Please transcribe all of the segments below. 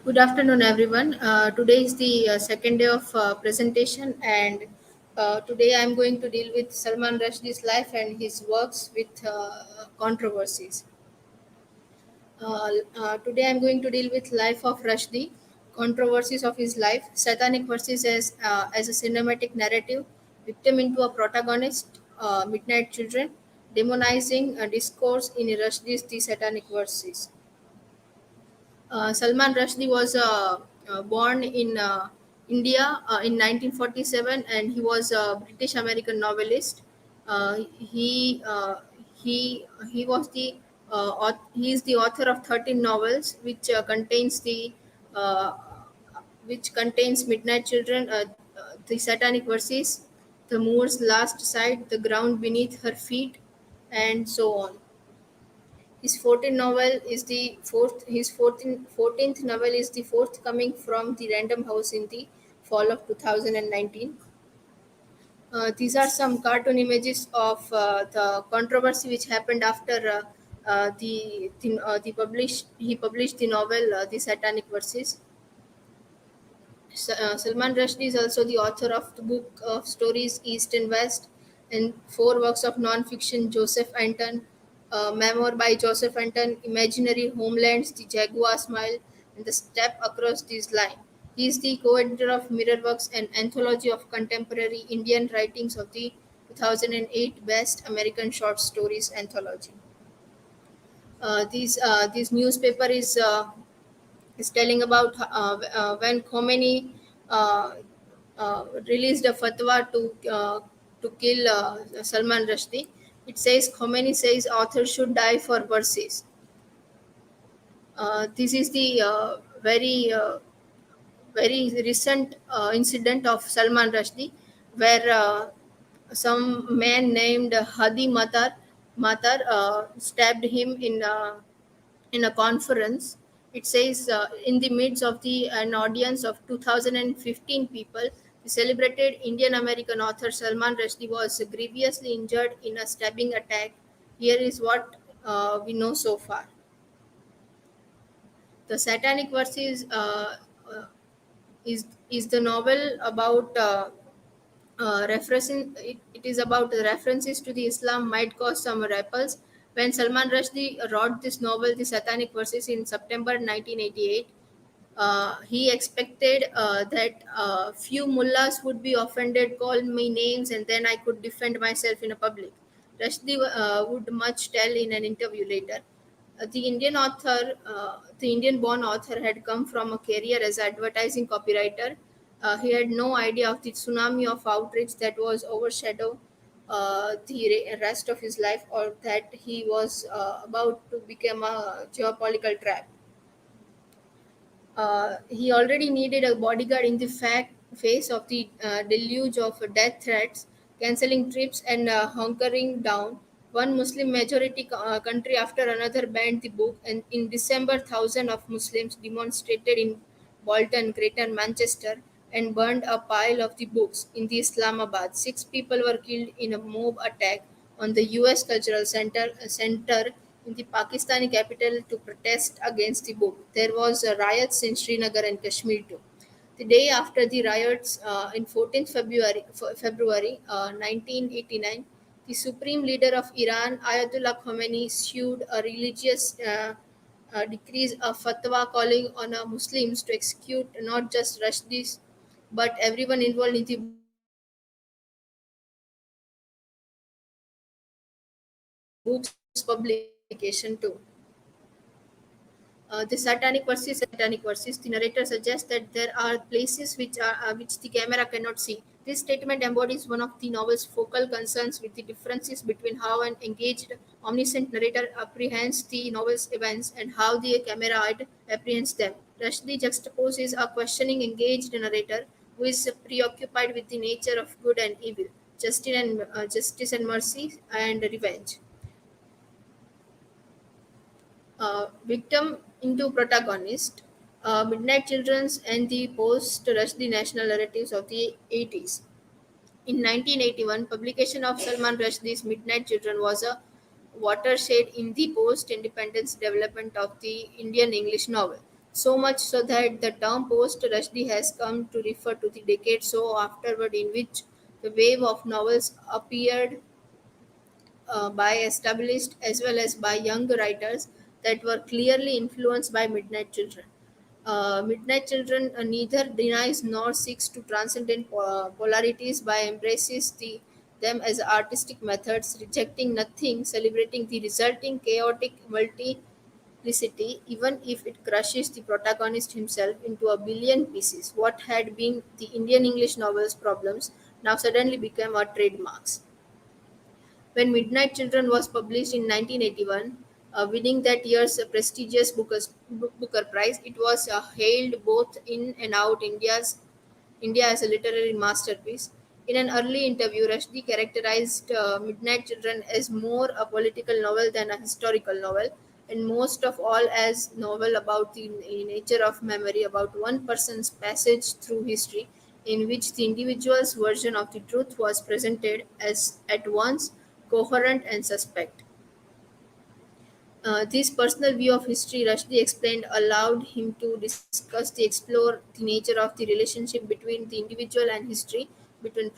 Good afternoon, everyone. Today is the second day of presentation, and today I'm going to deal with Salman Rushdie's life and his works with controversies. Today I'm going to deal with life of Rushdie, controversies of his life, satanic verses as a cinematic narrative, victim into a protagonist, midnight children, demonizing a discourse in Rushdie's The Satanic Verses. Salman Rushdie was born in India in 1947, and he was a British American novelist. He he was the he is the author of 13 novels, uh, which contains Midnight Children, the Satanic Verses, the Moor's Last Sight, the Ground Beneath Her Feet, and so on. His 14th novel is the fourth. His 14th novel is the forthcoming from the Random House in the fall of 2019. These are some cartoon images of the controversy which happened after the publish he published the novel The Satanic Verses. Salman Rushdie is also the author of the book of stories East and West and four works of non-fiction Joseph Anton, memoir by Joseph Anton, Imaginary Homelands, The Jaguar Smile, and The Step Across This Line. He is the co-editor of Mirror Works, an anthology of contemporary Indian writings of the 2008 Best American Short Stories Anthology. This newspaper is telling about when Khomeini uh, released a fatwa to kill Salman Rushdie. It says Khomeini says authors should die for verses. This is the very recent incident of Salman Rushdie, where some man named Hadi Matar stabbed him in a conference. It says in the midst of an audience of 2015 people, the celebrated Indian American author Salman Rushdie was grievously injured in a stabbing attack. Here is what we know so far. The Satanic Verses uh, is the novel about referencing it is about the references to the Islam might cause some ripples. When Salman Rushdie wrote this novel, The Satanic Verses, in September 1988, he expected that few mullahs would be offended, call me names, and then I could defend myself in a public. Rushdie would much tell in an interview later. The Indian-born author had come from a career as advertising copywriter. He had no idea of the tsunami of outrage that was overshadow the rest of his life, or that he was about to become a geopolitical trap. He already needed a bodyguard in the face of the deluge of death threats, cancelling trips, and hunkering down. One Muslim majority country after another banned the book, and in December, thousands of Muslims demonstrated in Bolton, Greater Manchester, and burned a pile of the books in the Islamabad. Six people were killed in a mob attack on the U.S. Cultural Center in the Pakistani capital to protest against the book. There was riots in Srinagar and Kashmir too. The day after the riots, in 14th February 1989, the supreme leader of Iran, Ayatollah Khomeini, issued a religious decrees, a fatwa calling on Muslims to execute not just Rushdis but everyone involved in the book's publication too. The Satanic Verses, the narrator suggests that there are places which the camera cannot see. This statement embodies one of the novel's focal concerns with the differences between how an engaged, omniscient narrator apprehends the novel's events and how the camera apprehends them. Rushdie juxtaposes a questioning, engaged narrator who is preoccupied with the nature of good and evil, justice and mercy, and revenge. Victim into protagonist, Midnight Children's and the post Rushdie national narratives of the 80s. In 1981, publication of Salman Rushdie's Midnight Children was a watershed in the post-independence development of the Indian English novel. So much so that the term post-Rushdie has come to refer to the decade so afterward in which the wave of novels appeared by established as well as by young writers that were clearly influenced by Midnight Children. Midnight Children neither denies nor seeks to transcend polarities by embraces them as artistic methods, rejecting nothing, celebrating the resulting chaotic multiplicity, even if it crushes the protagonist himself into a billion pieces. What had been the Indian English novel's problems now suddenly became a trademarks. When Midnight Children was published in 1981, winning that year's prestigious Booker Prize, it was hailed both in and out India as a literary masterpiece. In an early interview, Rushdie characterized Midnight Children as more a political novel than a historical novel, and most of all as novel about the nature of memory, about one person's passage through history, in which the individual's version of the truth was presented as at once coherent and suspect. This personal view of history, Rushdie explained, allowed him to explore the nature of the relationship between the individual and history, between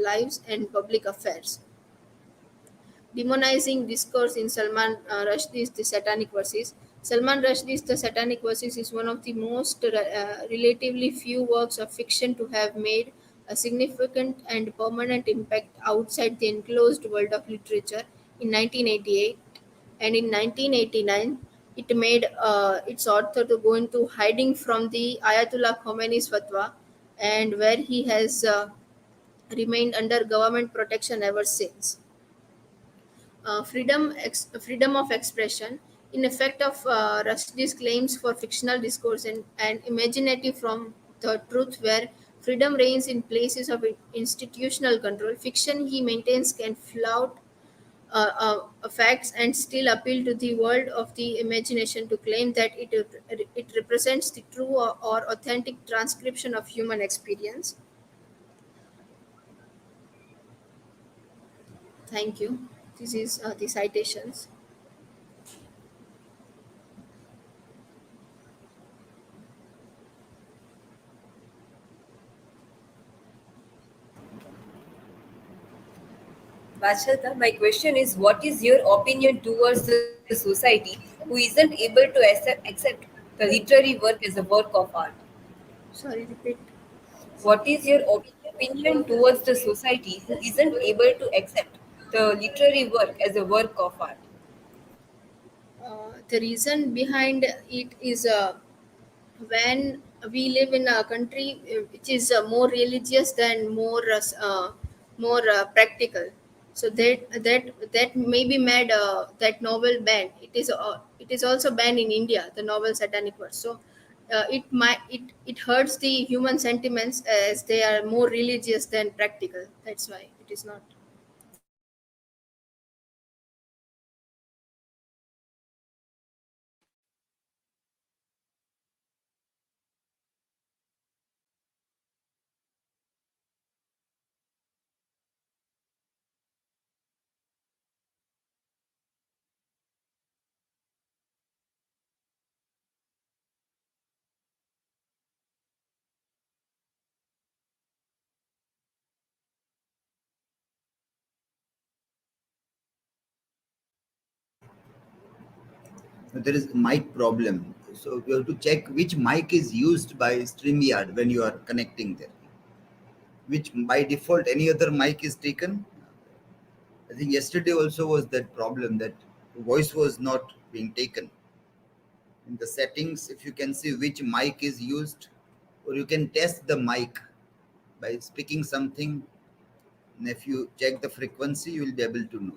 lives and public affairs. Demonizing discourse in Salman Rushdie's The Satanic Verses. Salman Rushdie's The Satanic Verses is one of the most relatively few works of fiction to have made a significant and permanent impact outside the enclosed world of literature in 1988, and in 1989 it made its author to go into hiding from the Ayatollah Khomeini's fatwa, and where he has remained under government protection ever since. Freedom of expression, in effect of Rushdie's claims for fictional discourse and imaginative from the truth, where freedom reigns in places of institutional control. Fiction, he maintains, can flout facts and still appeal to the world of the imagination to claim that it represents the true or authentic transcription of human experience. Thank you. This is the citations. Vachalta, my question is what is your opinion towards the society who isn't able to accept the literary work as a work of art? Sorry, repeat. What is your opinion towards the society who isn't able to accept the literary work as a work of art? The reason behind it is when we live in a country which is more religious than more practical, so that maybe made that novel banned. It is also banned in India, the novel Satanic Verse. So it hurts the human sentiments as they are more religious than practical. That's why it is not. There is mic problem. So you have to check which mic is used by StreamYard when you are connecting there. Which by default any other mic is taken. I think yesterday also was that problem that voice was not being taken. In the settings, if you can see which mic is used, or you can test the mic by speaking something. And if you check the frequency, you will be able to know.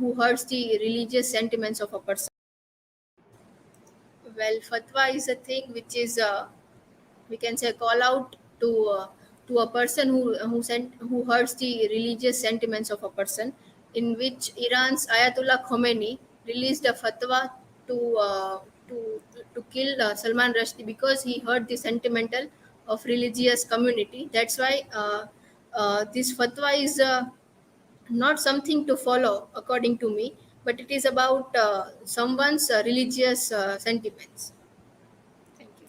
Who hurts the religious sentiments of a person. Well, fatwa is a thing which is we can say call out to a person who hurts the religious sentiments of a person, in which Iran's Ayatollah Khomeini released a fatwa to uh, to to kill Salman Rushdie because he hurt the sentimental of religious community. That's why this fatwa is not something to follow according to me, but it is about someone's religious sentiments. Thank you.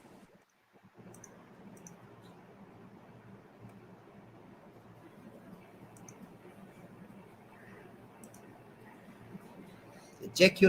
Check your